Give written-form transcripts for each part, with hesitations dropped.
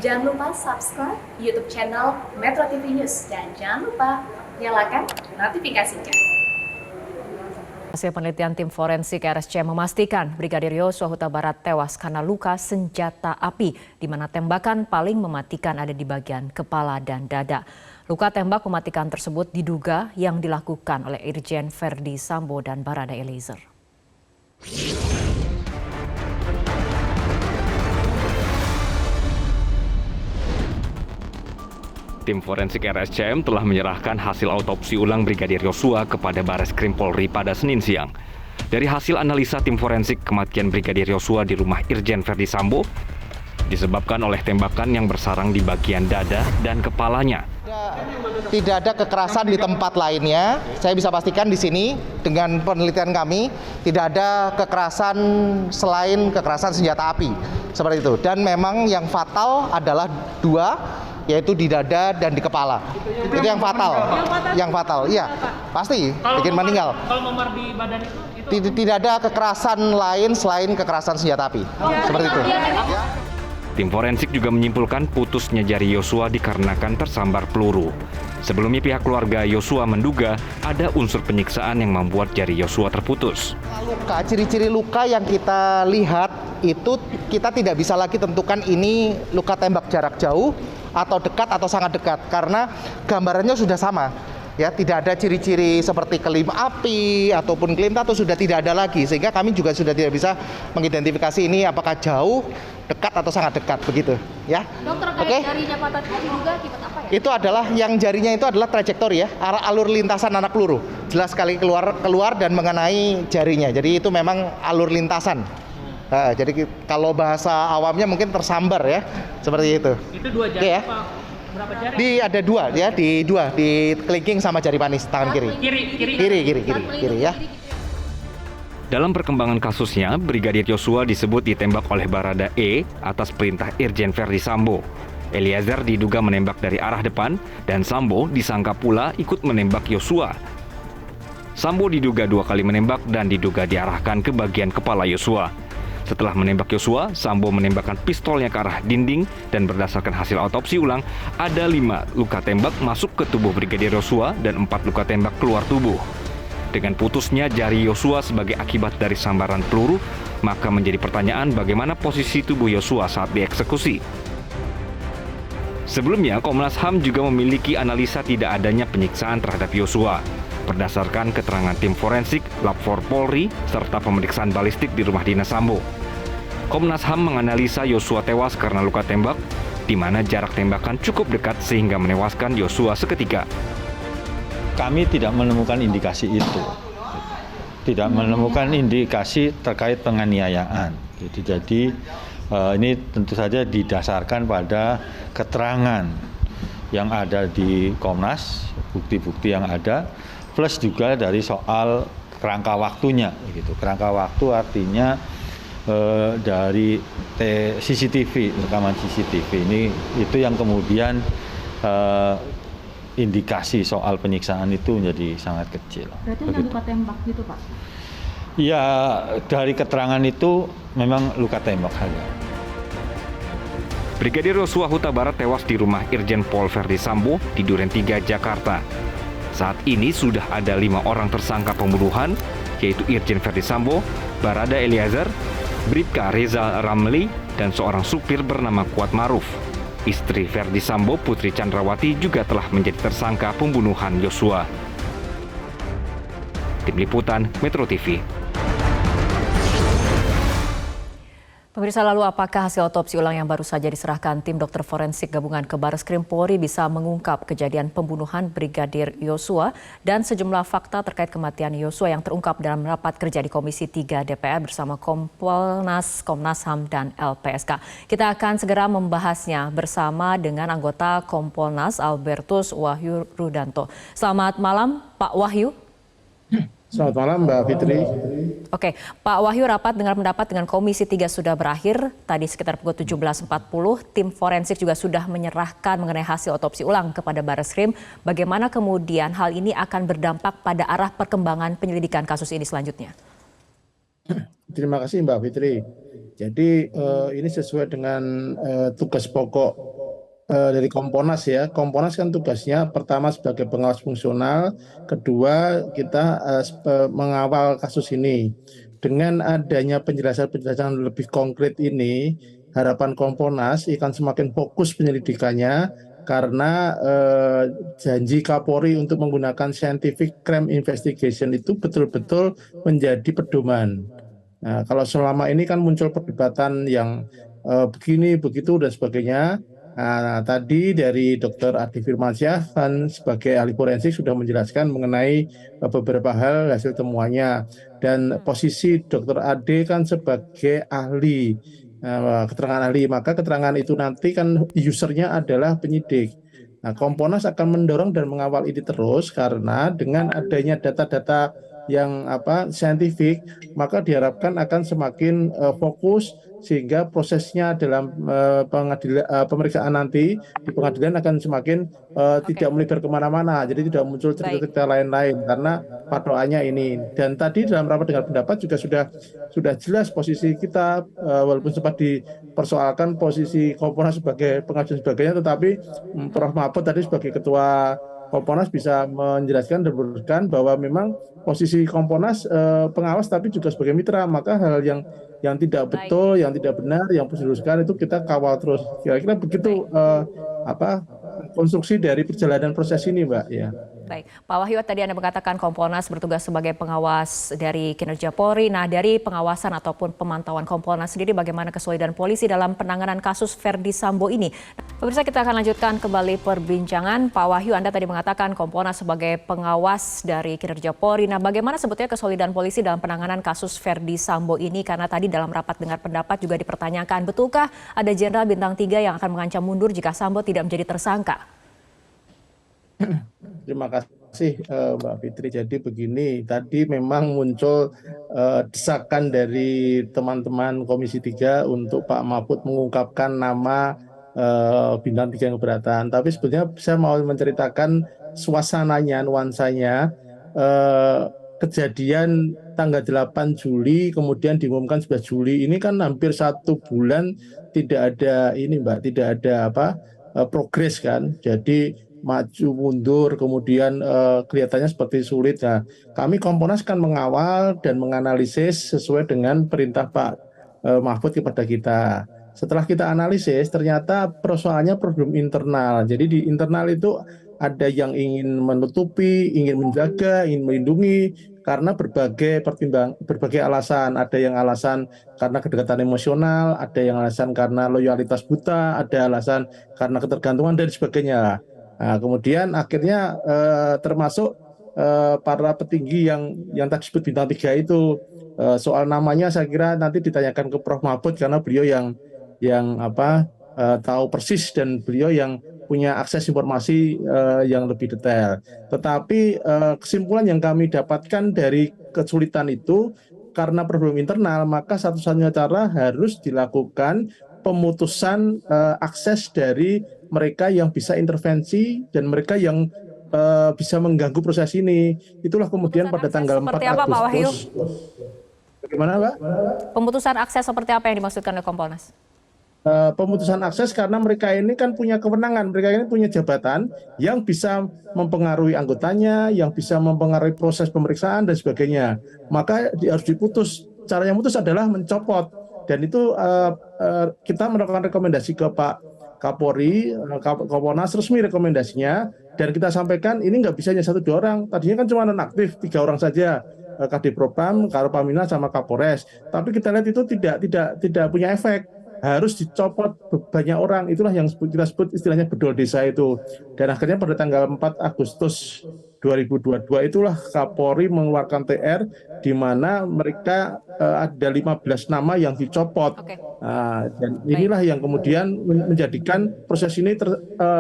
Jangan lupa subscribe YouTube channel Metro TV News dan jangan lupa nyalakan notifikasinya. Hasil penelitian tim forensik RSC memastikan Brigadir Yosua Huta Barat tewas karena luka senjata api, di mana tembakan paling mematikan ada di bagian kepala dan dada. Luka tembak mematikan tersebut diduga yang dilakukan oleh Irjen Verdi Sambo dan Barada Eliezer. Tim forensik RSCM telah menyerahkan hasil autopsi ulang Brigadir Yosua kepada Bareskrim Polri pada Senin siang. Dari hasil analisa tim forensik, kematian Brigadir Yosua di rumah Irjen Verdi Sambo disebabkan oleh tembakan yang bersarang di bagian dada dan kepalanya. Tidak ada kekerasan di tempat lainnya. Saya bisa pastikan di sini dengan penelitian kami tidak ada kekerasan selain kekerasan senjata api seperti itu. Dan memang yang fatal adalah dua, yaitu di dada dan di kepala. Itu yang fatal. Yang fatal, iya, pasti bikin meninggal. Kalau memar di badan itu Tidak ada kekerasan lain selain kekerasan senjata api. Seperti itu. Tim forensik juga menyimpulkan putusnya jari Yosua dikarenakan tersambar peluru. Sebelumnya pihak keluarga Yosua menduga ada unsur penyiksaan yang membuat jari Yosua terputus. Luka, ciri-ciri luka yang kita lihat itu kita tidak bisa lagi tentukan ini luka tembak jarak jauh atau dekat atau sangat dekat karena gambarannya sudah sama. Ya, tidak ada ciri-ciri seperti kelim api ataupun kelim tato, sudah tidak ada lagi, sehingga kami juga sudah tidak bisa mengidentifikasi ini apakah jauh, dekat atau sangat dekat begitu, ya. Dokter, terkait jarinya patah itu juga akibat apa ya? Itu adalah yang jarinya itu adalah trajektori ya, arah alur lintasan anak peluru. Jelas sekali keluar dan mengenai jarinya. Jadi itu memang alur lintasan. Nah, jadi kalau bahasa awamnya mungkin tersambar ya, seperti itu. Itu dua jari ya. Berapa jari? Ada dua ya, di kelingking sama jari manis tangan kiri. Kiri ya. Dalam perkembangan kasusnya, Brigadir Yosua disebut ditembak oleh Barada E atas perintah Irjen Verdi Sambo. Eliezer diduga menembak dari arah depan dan Sambo disangka pula ikut menembak Yosua. Sambo diduga 2 kali menembak dan diduga diarahkan ke bagian kepala Yosua. Setelah menembak Yosua, Sambo menembakkan pistolnya ke arah dinding dan berdasarkan hasil autopsi ulang, ada 5 luka tembak masuk ke tubuh Brigadir Yosua dan 4 luka tembak keluar tubuh. Dengan putusnya jari Yosua sebagai akibat dari sambaran peluru, maka menjadi pertanyaan bagaimana posisi tubuh Yosua saat dieksekusi. Sebelumnya, Komnas HAM juga memiliki analisa tidak adanya penyiksaan terhadap Yosua. Berdasarkan keterangan tim forensik, Lab 4 Polri, serta pemeriksaan balistik di rumah dinas Sambo. Komnas HAM menganalisa Yosua tewas karena luka tembak, di mana jarak tembakan cukup dekat sehingga menewaskan Yosua seketika. Kami tidak menemukan indikasi itu. Tidak menemukan indikasi terkait penganiayaan. Jadi ini tentu saja didasarkan pada keterangan yang ada di Komnas, bukti-bukti yang ada, plus juga dari soal kerangka waktunya, gitu. Kerangka waktu artinya dari CCTV, rekaman CCTV ini itu yang kemudian indikasi soal penyiksaan itu menjadi sangat kecil. Berarti hanya luka tembak gitu, Pak? Ya, dari keterangan itu memang luka tembak saja. Brigadir Yosua Huta Barat tewas di rumah Irjen Pol Verdi Sambo di Duren 3, Jakarta. Saat ini sudah ada 5 orang tersangka pembunuhan, yaitu Irjen Verdi Sambo, Barada Eliezer, Bribka Reza Ramli, dan seorang supir bernama Kuat Maruf. Istri Verdi Sambo, Putri Chandrawati, juga telah menjadi tersangka pembunuhan Yosua. Tim Liputan Metro TV. Pemirsa, lalu apakah hasil otopsi ulang yang baru saja diserahkan tim dokter forensik gabungan ke Bareskrim Polri bisa mengungkap kejadian pembunuhan Brigadir Yosua dan sejumlah fakta terkait kematian Yosua yang terungkap dalam rapat kerja di Komisi 3 DPR bersama Kompolnas, Komnas HAM, dan LPSK. Kita akan segera membahasnya bersama dengan anggota Kompolnas Albertus Wahyu Rudanto. Selamat malam, Pak Wahyu. Selamat malam, Mbak Fitri. Oke, Pak Wahyu, rapat dengar pendapat dengan Komisi 3 sudah berakhir. Tadi sekitar pukul 17.40, tim forensik juga sudah menyerahkan mengenai hasil otopsi ulang kepada Bareskrim. Bagaimana kemudian hal ini akan berdampak pada arah perkembangan penyelidikan kasus ini selanjutnya? Terima kasih, Mbak Fitri. Jadi ini sesuai dengan tugas pokok dari Kompolnas ya. Kompolnas kan tugasnya pertama sebagai pengawas fungsional, kedua kita mengawal kasus ini. Dengan adanya penjelasan-penjelasan lebih konkret ini, harapan Kompolnas akan semakin fokus penyelidikannya karena janji Kapolri untuk menggunakan scientific crime investigation itu betul-betul menjadi pedoman. Nah, kalau selama ini kan muncul perdebatan yang begini, begitu, dan sebagainya. Nah, tadi dari Dr. Adi Firmansyah kan sebagai ahli forensik sudah menjelaskan mengenai beberapa hal hasil temuannya. Dan posisi Dr. Ade kan sebagai ahli, keterangan ahli, maka keterangan itu nanti kan usernya adalah penyidik. Nah, Kompolnas akan mendorong dan mengawal ini terus karena dengan adanya data-data yang saintifik, maka diharapkan akan semakin fokus sehingga prosesnya dalam pemeriksaan nanti di pengadilan akan semakin tidak melebar kemana-mana, jadi tidak muncul cerita-cerita lain-lain karena patokannya ini. Dan tadi dalam rapat dengar pendapat juga sudah jelas posisi kita, walaupun sempat dipersoalkan posisi Kompolnas sebagai pengajuan sebagainya, tetapi Prof. Mahfud tadi sebagai ketua Kompolnas bisa menjelaskan dan meneruskan bahwa memang posisi Kompolnas pengawas tapi juga sebagai mitra, maka hal yang tidak betul, yang tidak benar, yang perlu diluruskan itu kita kawal terus. Kira-kira begitu konstruksi dari perjalanan proses ini, Mbak. Ya. Baik, Pak Wahyu, tadi Anda mengatakan Kompolnas bertugas sebagai pengawas dari kinerja Polri. Nah, dari pengawasan ataupun pemantauan Kompolnas sendiri, bagaimana kesolidan polisi dalam penanganan kasus Verdi Sambo ini? Pemirsa, kita akan lanjutkan kembali perbincangan. Pak Wahyu, Anda tadi mengatakan Kompolnas sebagai pengawas dari kinerja Polri. Nah, bagaimana sebetulnya kesolidan polisi dalam penanganan kasus Verdi Sambo ini? Karena tadi dalam rapat dengar pendapat juga dipertanyakan, betulkah ada Jenderal Bintang 3 yang akan mengancam mundur jika Sambo tidak menjadi tersangka? Terima kasih Mbak Fitri. Jadi begini, tadi memang muncul desakan dari teman-teman Komisi 3 untuk Pak Mahfud mengungkapkan nama Bintang 3 yang keberatan. Tapi sebetulnya saya mau menceritakan suasananya, nuansanya. Kejadian tanggal 8 Juli, kemudian diumumkan 11 Juli, ini kan hampir 1 bulan tidak ada ini Mbak, tidak ada progres kan. Jadi maju mundur, kemudian kelihatannya seperti sulit. Nah, kami Kompolnas kan mengawal dan menganalisis sesuai dengan perintah Pak Mahfud kepada kita. Setelah kita analisis, ternyata persoalannya problem internal. Jadi di internal itu ada yang ingin menutupi, ingin menjaga, ingin melindungi karena berbagai alasan. Ada yang alasan karena kedekatan emosional, ada yang alasan karena loyalitas buta, ada alasan karena ketergantungan dan sebagainya. Nah, kemudian akhirnya termasuk para petinggi yang tadi disebut Bintang 3 itu, soal namanya saya kira nanti ditanyakan ke Prof. Mahfud karena beliau yang tahu persis dan beliau yang punya akses informasi yang lebih detail. Tetapi kesimpulan yang kami dapatkan dari kesulitan itu karena problem internal, maka satu-satunya cara harus dilakukan pemutusan akses dari mereka yang bisa intervensi dan mereka yang bisa mengganggu proses ini. Itulah kemudian pada tanggal 4 Agustus. Bagaimana, Mbak? Pemutusan akses seperti apa yang dimaksudkan oleh Kompolnas? Pemutusan akses karena mereka ini kan punya kewenangan, mereka ini punya jabatan yang bisa mempengaruhi anggotanya, yang bisa mempengaruhi proses pemeriksaan dan sebagainya. Maka harus diputus. Cara yang putus adalah mencopot. Dan itu kita melakukan rekomendasi ke Pak Kapolri, Kompolnas resmi rekomendasinya, dan kita sampaikan ini nggak bisa hanya 1-2 orang. Tadinya kan cuma nonaktif 3 orang saja, Kadipropam, Karopamina sama Kapolres. Tapi kita lihat itu tidak punya efek. Harus dicopot banyak orang. Itulah yang kita sebut istilahnya bedol desa itu. Dan akhirnya pada tanggal 4 Agustus 2022 itulah Kapolri mengeluarkan TR di mana mereka ada 15 nama yang dicopot. Dan inilah yang kemudian menjadikan proses ini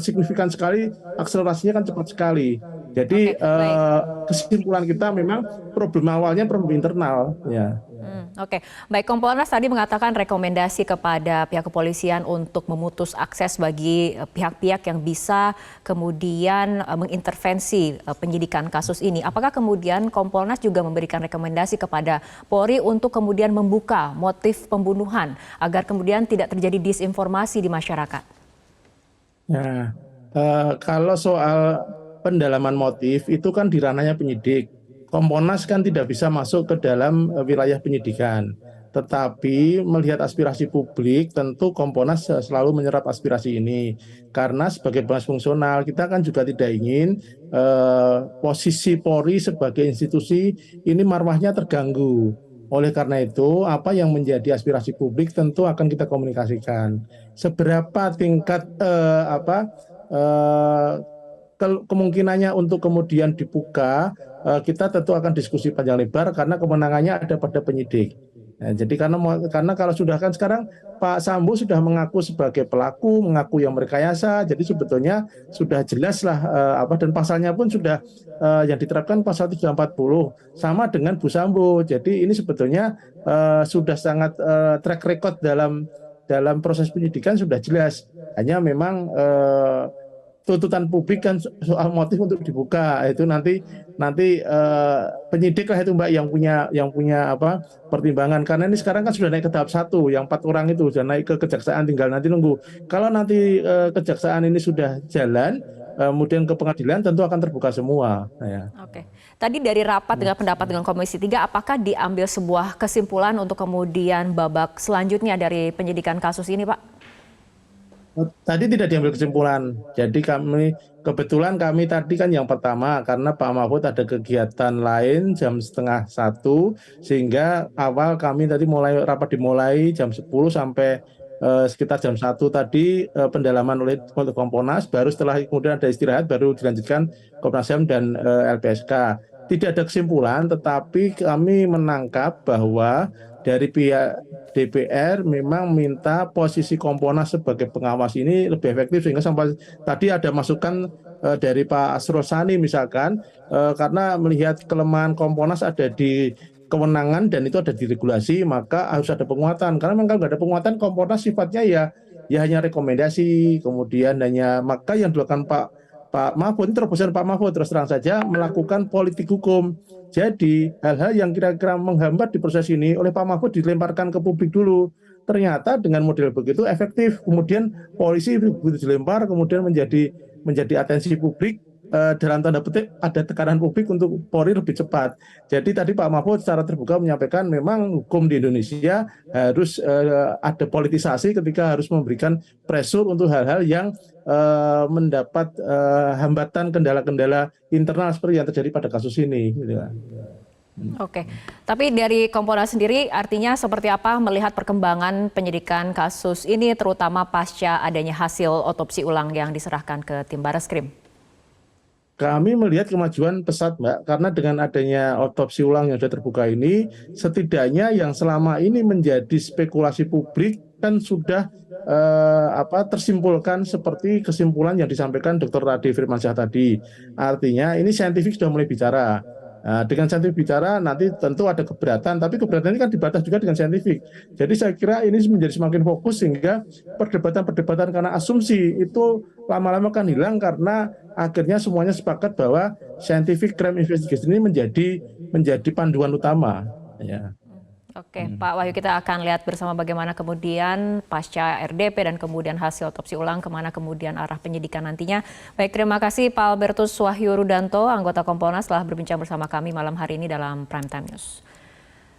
signifikan sekali, akselerasinya kan cepat sekali. Jadi kesimpulan kita memang problem awalnya problem internal. Ya. Oke, baik, Kompolnas tadi mengatakan rekomendasi kepada pihak kepolisian untuk memutus akses bagi pihak-pihak yang bisa kemudian mengintervensi penyidikan kasus ini. Apakah kemudian Kompolnas juga memberikan rekomendasi kepada Polri untuk kemudian membuka motif pembunuhan agar kemudian tidak terjadi disinformasi di masyarakat? Nah, kalau soal pendalaman motif itu kan di ranahnya penyidik. Komponas kan tidak bisa masuk ke dalam wilayah penyidikan. Tetapi melihat aspirasi publik, tentu Komponas selalu menyerap aspirasi ini. Karena sebagai pengawas fungsional, kita kan juga tidak ingin posisi Polri sebagai institusi ini marwahnya terganggu. Oleh karena itu, apa yang menjadi aspirasi publik tentu akan kita komunikasikan. Seberapa tingkat eh, kemungkinannya untuk kemudian dibuka, kita tentu akan diskusi panjang lebar karena kewenangannya ada pada penyidik. Nah, jadi karena kalau sudah kan sekarang Pak Sambo sudah mengaku sebagai pelaku, mengaku yang merekayasa, jadi sebetulnya sudah jelas lah dan pasalnya pun sudah yang diterapkan pasal 340 sama dengan Bu Sambo. Jadi ini sebetulnya sudah sangat track record dalam proses penyidikan sudah jelas. Hanya memang tuntutan publik kan soal motif untuk dibuka itu nanti penyidik lah itu Mbak yang punya pertimbangan, karena ini sekarang kan sudah naik ke tahap 1, yang 4 orang itu sudah naik ke kejaksaan, tinggal nanti nunggu kalau nanti kejaksaan ini sudah jalan kemudian ke pengadilan tentu akan terbuka semua. Ya. Oke. Tadi dari rapat dengan pendapat dengan Komisi 3, apakah diambil sebuah kesimpulan untuk kemudian babak selanjutnya dari penyidikan kasus ini, Pak? Tadi tidak diambil kesimpulan. Jadi kebetulan kami tadi kan yang pertama karena Pak Mahfud ada kegiatan lain jam 12:30 sehingga awal kami tadi rapat dimulai jam 10 sampai sekitar jam 1 tadi pendalaman oleh Komponas, baru setelah kemudian ada istirahat baru dilanjutkan Komnas HAM dan LPSK. Tidak ada kesimpulan, tetapi kami menangkap bahwa dari pihak DPR memang minta posisi Komponas sebagai pengawas ini lebih efektif, sehingga sampai tadi ada masukan dari Pak Asrul Sani misalkan, karena melihat kelemahan Komponas ada di kewenangan dan itu ada di regulasi, maka harus ada penguatan. Karena memang kalau nggak ada penguatan, Komponas sifatnya ya hanya rekomendasi, kemudian maka yang dilakukan Pak Mahfud, terobosan Pak Mahfud terus terang saja melakukan politik hukum. Jadi hal-hal yang kira-kira menghambat di proses ini oleh Pak Mahfud dilemparkan ke publik dulu. Ternyata dengan model begitu efektif. Kemudian polisi begitu dilempar, kemudian menjadi atensi publik. Dalam tanda petik ada tekanan publik untuk Polri lebih cepat. Jadi tadi Pak Mahfud secara terbuka menyampaikan memang hukum di Indonesia harus ada politisasi ketika harus memberikan pressure untuk hal-hal yang mendapat hambatan kendala-kendala internal seperti yang terjadi pada kasus ini. Gitu. Oke, tapi dari Komponas sendiri artinya seperti apa melihat perkembangan penyidikan kasus ini terutama pasca adanya hasil otopsi ulang yang diserahkan ke tim Bareskrim? Kami melihat kemajuan pesat, Mbak, karena dengan adanya otopsi ulang yang sudah terbuka ini, setidaknya yang selama ini menjadi spekulasi publik kan sudah tersimpulkan seperti kesimpulan yang disampaikan Dr. Rade Firmansyah tadi. Artinya ini saintifik sudah mulai bicara. Nah, dengan saintifik bicara nanti tentu ada keberatan, tapi keberatan ini kan dibatas juga dengan saintifik. Jadi saya kira ini menjadi semakin fokus sehingga perdebatan-perdebatan karena asumsi itu lama-lama kan hilang karena akhirnya semuanya sepakat bahwa scientific crime investigation ini menjadi panduan utama. Ya. Oke, Pak Wahyu, kita akan lihat bersama bagaimana kemudian pasca RDP dan kemudian hasil otopsi ulang kemana kemudian arah penyidikan nantinya. Baik, terima kasih Pak Albertus Wahyu Rudanto, anggota Komponas telah berbincang bersama kami malam hari ini dalam Prime Time News.